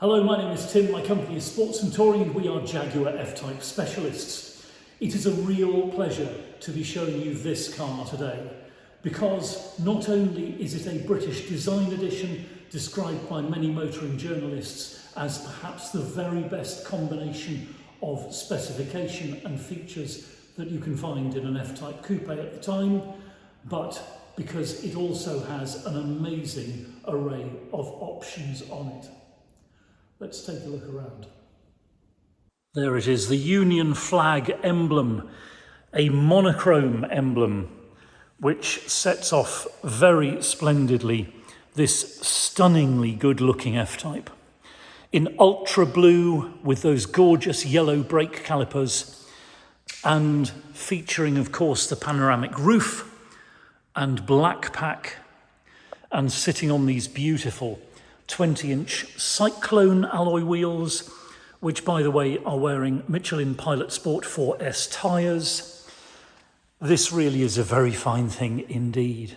Hello, my name is Tim, my company is Sports and Touring and we are Jaguar F-Type specialists. It is a real pleasure to be showing you this car today because not only is it a British design edition described by many motoring journalists as perhaps the very best combination of specification and features that you can find in an F-Type coupe at the time, but because it also has an amazing array of options on it. Let's take a look around. There it is, the Union flag emblem, a monochrome emblem, which sets off very splendidly this stunningly good-looking F-Type. In ultra blue with those gorgeous yellow brake calipers and featuring, of course, the panoramic roof and black pack and sitting on these beautiful 20-inch Cyclone alloy wheels, which, by the way, are wearing Michelin Pilot Sport 4S tyres. This really is a very fine thing indeed.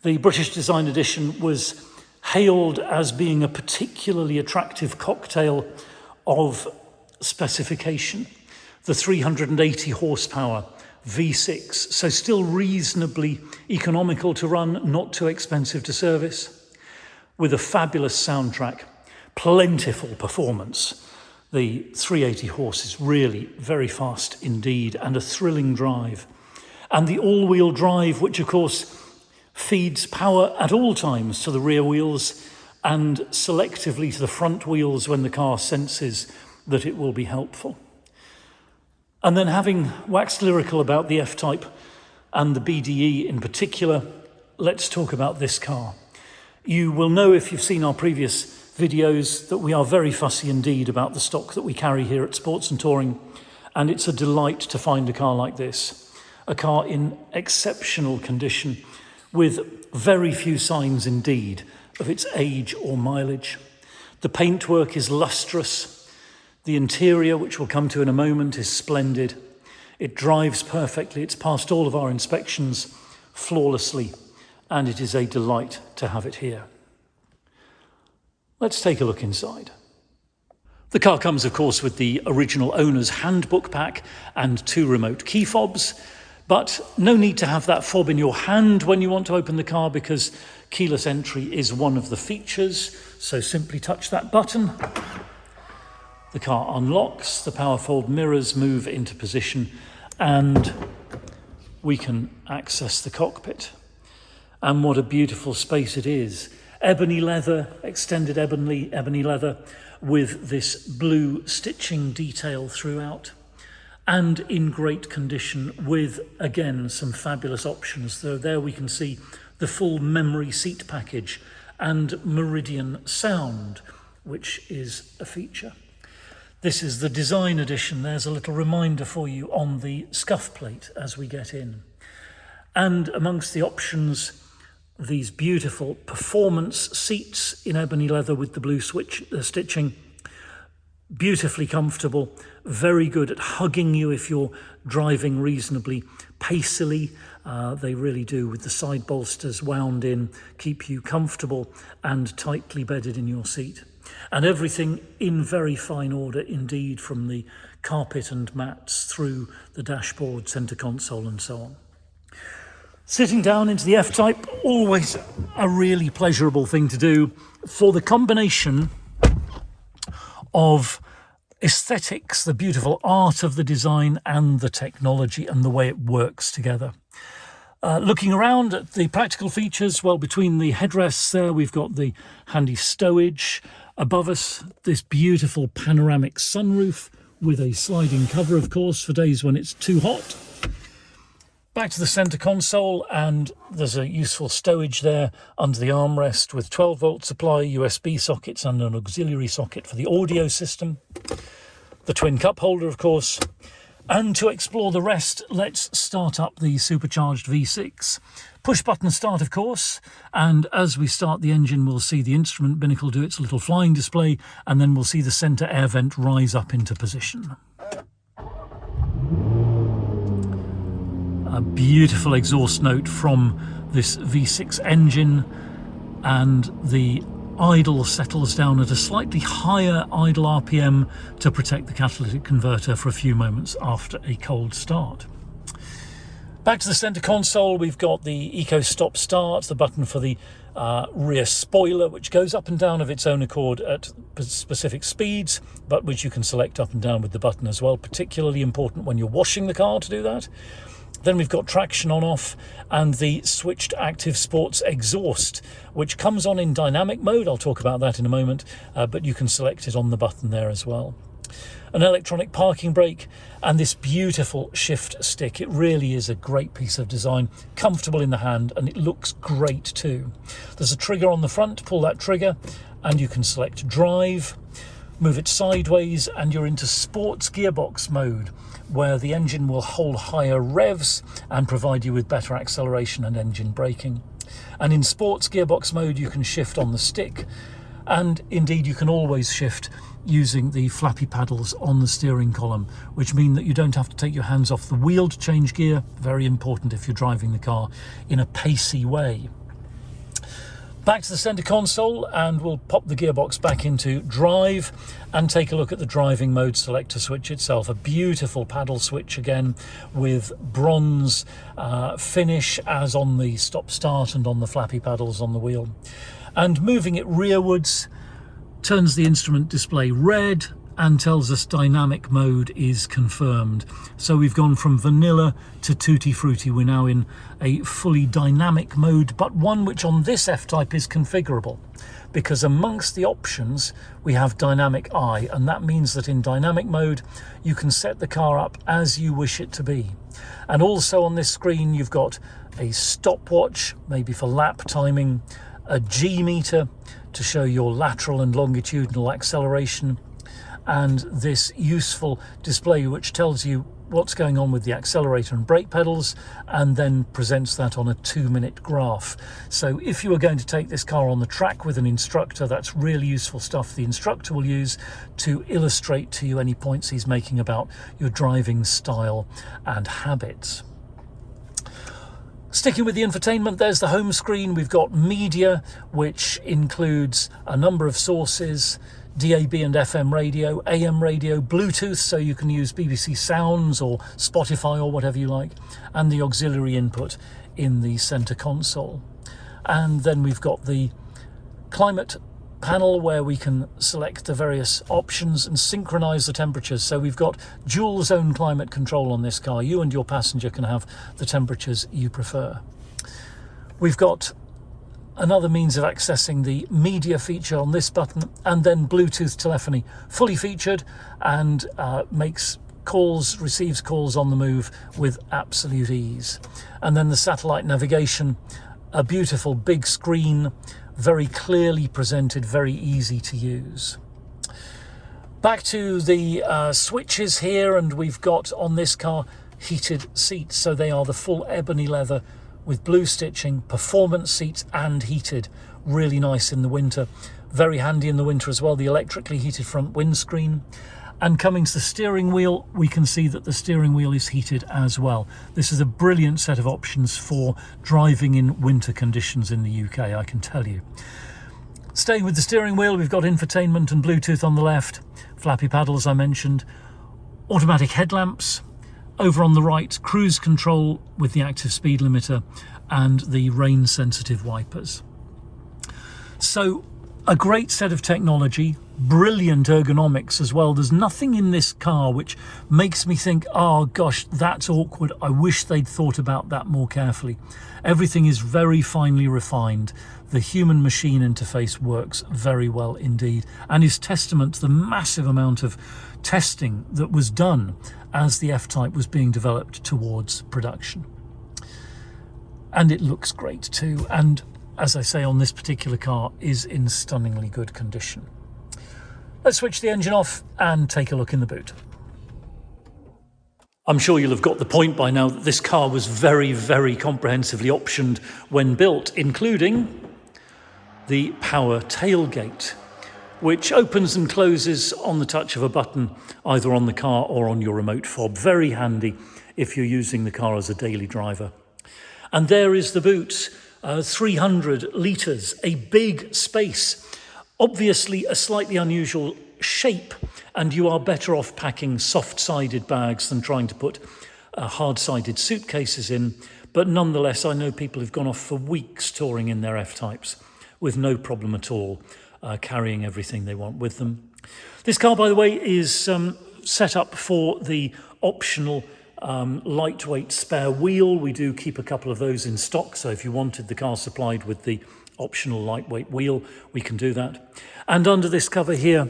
The British Design Edition was hailed as being a particularly attractive cocktail of specification. The 380 horsepower V6, so still reasonably economical to run, not too expensive to service, with a fabulous soundtrack, plentiful performance. The 380 horse is really very fast indeed and a thrilling drive. And the all-wheel drive, which of course feeds power at all times to the rear wheels and selectively to the front wheels when the car senses that it will be helpful. And then, having waxed lyrical about the F-Type and the BDE in particular, let's talk about this car. You will know, if you've seen our previous videos, that we are very fussy indeed about the stock that we carry here at Sports and Touring, and it's a delight to find a car like this. A car in exceptional condition with very few signs indeed of its age or mileage. The paintwork is lustrous. The interior, which we'll come to in a moment, is splendid. It drives perfectly. It's passed all of our inspections flawlessly, and it is a delight to have it here. Let's take a look inside. The car comes, of course, with the original owner's handbook pack and 2 remote key fobs, but no need to have that fob in your hand when you want to open the car because keyless entry is one of the features. So simply touch that button. The car unlocks, the power fold mirrors move into position, and we can access the cockpit. And what a beautiful space it is. Ebony leather, extended ebony leather with this blue stitching detail throughout, and in great condition with, again, some fabulous options. So there we can see the full memory seat package and Meridian sound, which is a feature. This is the design edition. There's a little reminder for you on the scuff plate as we get in. And amongst the options, these beautiful performance seats in ebony leather with the blue stitching. Beautifully comfortable, very good at hugging you if you're driving reasonably pacily. They really do, with the side bolsters wound in, keep you comfortable and tightly bedded in your seat. And everything in very fine order indeed, from the carpet and mats through the dashboard, centre console and so on. Sitting down into the F-Type, always a really pleasurable thing to do for the combination of aesthetics, the beautiful art of the design and the technology and the way it works together. Looking around at the practical features, well, between the headrests there, we've got the handy stowage. Above us, this beautiful panoramic sunroof with a sliding cover, of course, for days when it's too hot. Back to the centre console, and there's a useful stowage there under the armrest with 12-volt supply, USB sockets and an auxiliary socket for the audio system. The twin cup holder, of course. And to explore the rest, let's start up the supercharged V6. Push button start, of course, and as we start the engine, we'll see the instrument binnacle do its little flying display, and then we'll see the centre air vent rise up into position. A beautiful exhaust note from this V6 engine, and the idle settles down at a slightly higher idle RPM to protect the catalytic converter for a few moments after a cold start. Back to the centre console, we've got the Eco Stop Start, the button for the rear spoiler, which goes up and down of its own accord at specific speeds, but which you can select up and down with the button as well, particularly important when you're washing the car to do that. Then we've got traction on off and the switched active sports exhaust, which comes on in dynamic mode. I'll talk about that in a moment, but you can select it on the button there as well. An electronic parking brake and this beautiful shift stick. It really is a great piece of design, comfortable in the hand, and it looks great too. There's a trigger on the front, pull that trigger and you can select drive, move it sideways, and you're into sports gearbox mode, where the engine will hold higher revs and provide you with better acceleration and engine braking. And in sports gearbox mode you can shift on the stick, and indeed you can always shift using the flappy paddles on the steering column, which mean that you don't have to take your hands off the wheel to change gear. Very important if you're driving the car in a pacey way. Back to the centre console, and we'll pop the gearbox back into drive and take a look at the driving mode selector switch itself. A beautiful paddle switch again with bronze finish as on the stop start and on the flappy paddles on the wheel. And moving it rearwards turns the instrument display red and tells us dynamic mode is confirmed. So we've gone from vanilla to tutti frutti. We're now in a fully dynamic mode, but one which on this F-Type is configurable, because amongst the options we have dynamic eye, and that means that in dynamic mode you can set the car up as you wish it to be. And also on this screen you've got a stopwatch, maybe for lap timing, a G meter to show your lateral and longitudinal acceleration, and this useful display which tells you what's going on with the accelerator and brake pedals, and then presents that on a 2-minute graph. So if you are going to take this car on the track with an instructor, that's really useful stuff the instructor will use to illustrate to you any points he's making about your driving style and habits. Sticking with the infotainment, there's the home screen. We've got media, which includes a number of sources: DAB and FM radio, AM radio, Bluetooth, so you can use BBC Sounds or Spotify or whatever you like, and the auxiliary input in the centre console. And then we've got the climate panel where we can select the various options and synchronize the temperatures. So we've got dual zone climate control on this car. You and your passenger can have the temperatures you prefer. We've got another means of accessing the media feature on this button, and then Bluetooth telephony, fully featured, and makes calls, receives calls on the move with absolute ease. And then the satellite navigation, a beautiful big screen, very clearly presented, very easy to use. Back to the switches here, and we've got on this car heated seats, so they are the full ebony leather with blue stitching, performance seats and heated. Really nice in the winter, very handy in the winter as well. The electrically heated front windscreen. And coming to the steering wheel, we can see that the steering wheel is heated as well. This is a brilliant set of options for driving in winter conditions in the UK, I can tell you. Staying with the steering wheel, we've got infotainment and Bluetooth on the left, flappy paddles I mentioned, automatic headlamps. Over on the right, cruise control with the active speed limiter and the rain sensitive wipers. So a great set of technology, brilliant ergonomics as well. There's nothing in this car which makes me think, oh gosh, that's awkward. I wish they'd thought about that more carefully. Everything is very finely refined. The human-machine interface works very well indeed, and is testament to the massive amount of testing that was done as the F-Type was being developed towards production. And it looks great too, and as I say, on this particular car is in stunningly good condition. Let's switch the engine off and take a look in the boot. I'm sure you'll have got the point by now that this car was very, very comprehensively optioned when built, including the power tailgate, which opens and closes on the touch of a button, either on the car or on your remote fob. Very handy if you're using the car as a daily driver. And there is the boot, 300 litres, a big space. Obviously a slightly unusual shape, and you are better off packing soft-sided bags than trying to put hard-sided suitcases in, but nonetheless I know people who've gone off for weeks touring in their F-Types with no problem at all carrying everything they want with them. This car, by the way, is set up for the optional lightweight spare wheel. We do keep a couple of those in stock, so if you wanted the car supplied with the optional lightweight wheel, we can do that. And under this cover here,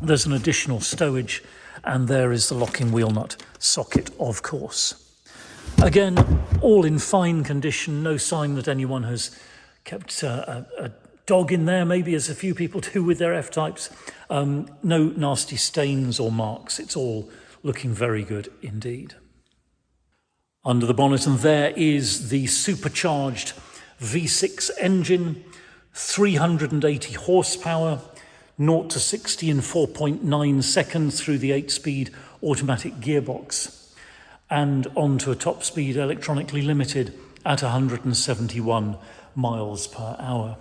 there's an additional stowage, and there is the locking wheel nut socket, of course. Again, all in fine condition, no sign that anyone has kept a dog in there, maybe as a few people do with their F-Types. No nasty stains or marks. It's all looking very good indeed. Under the bonnet, and there is the supercharged V6 engine, 380 horsepower, 0 to 60 in 4.9 seconds through the 8-speed automatic gearbox, and onto a top speed electronically limited at 171 miles per hour.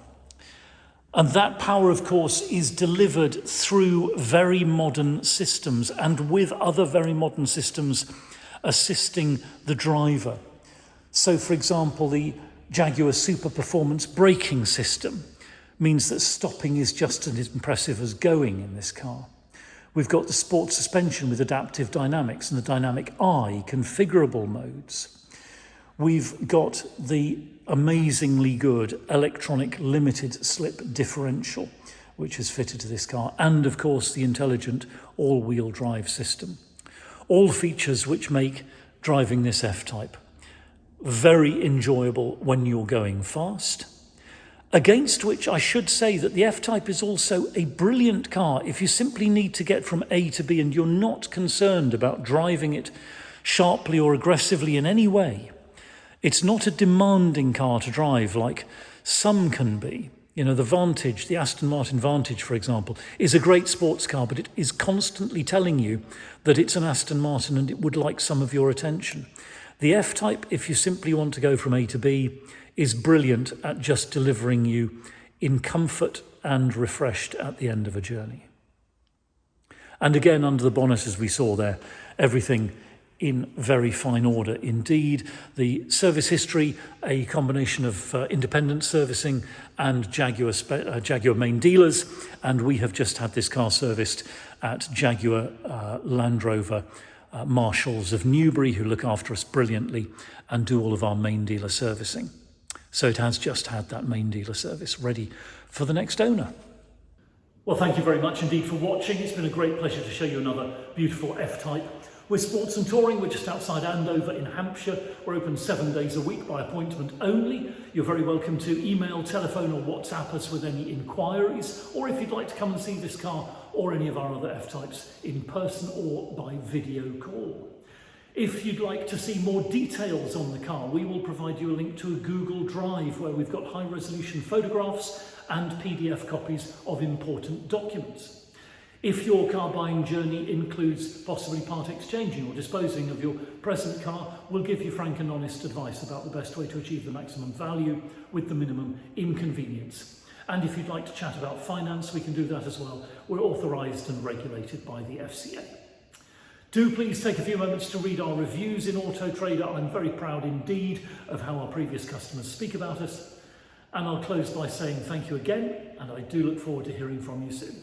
And that power, of course, is delivered through very modern systems and with other very modern systems assisting the driver. So, for example, the Jaguar Super Performance braking system means that stopping is just as impressive as going in this car. We've got the sport suspension with adaptive dynamics and the dynamic eye configurable modes. We've got the amazingly good electronic limited slip differential, which is fitted to this car, and of course the intelligent all-wheel drive system. All features which make driving this F-Type very enjoyable when you're going fast. Against which I should say that the F-Type is also a brilliant car if you simply need to get from A to B and you're not concerned about driving it sharply or aggressively in any way. It's not a demanding car to drive like some can be. You know, the Vantage, the Aston Martin Vantage, for example, is a great sports car, but it is constantly telling you that it's an Aston Martin and it would like some of your attention. The F-Type, if you simply want to go from A to B, is brilliant at just delivering you in comfort and refreshed at the end of a journey. And again, under the bonnet, as we saw there, everything in very fine order indeed. The service history, a combination of independent servicing and Jaguar main dealers, and we have just had this car serviced at Jaguar Land Rover Marshals of Newbury, who look after us brilliantly and do all of our main dealer servicing. So it has just had that main dealer service ready for the next owner. Well, thank you very much indeed for watching. It's been a great pleasure to show you another beautiful F-Type. We're Sports and Touring. We're just outside Andover in Hampshire. We're open 7 days a week by appointment only. You're very welcome to email, telephone or WhatsApp us with any inquiries, or if you'd like to come and see this car or any of our other F-Types in person or by video call. If you'd like to see more details on the car, we will provide you a link to a Google Drive where we've got high-resolution photographs and PDF copies of important documents. If your car buying journey includes possibly part exchanging or disposing of your present car, we'll give you frank and honest advice about the best way to achieve the maximum value with the minimum inconvenience. And if you'd like to chat about finance, we can do that as well. We're authorised and regulated by the FCA. Do please take a few moments to read our reviews in Auto Trader. I'm very proud indeed of how our previous customers speak about us. And I'll close by saying thank you again, and I do look forward to hearing from you soon.